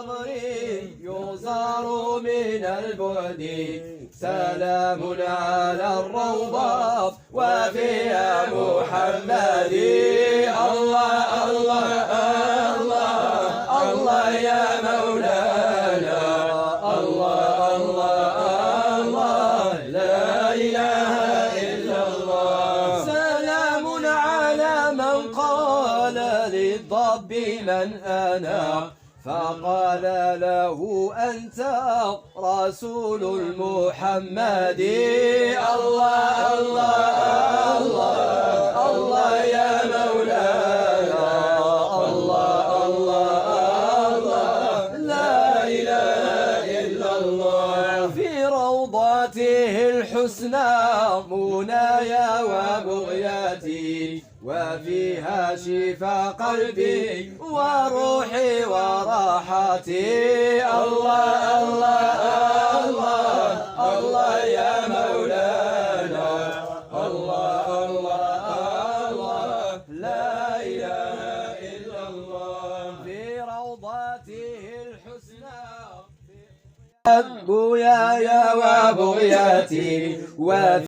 قبر يزار من البعد سلام على الروضة وفيها محمد الله الله الله الله يا مولانا الله الله الله لا إله إلا الله سلام على من قال للضب من أنا فقال له أنت رسول المحمد الله الله الله الله يا مولانا الله الله الله لا إله إلا الله في روضاته الحسنى منايا وبغياتي وفيها شفاء قلبي وروحي وراحتي الله الله الله الله يا مولانا الله الله الله لا إله إلا الله في روضاته الحسنى بغياي وبغياتي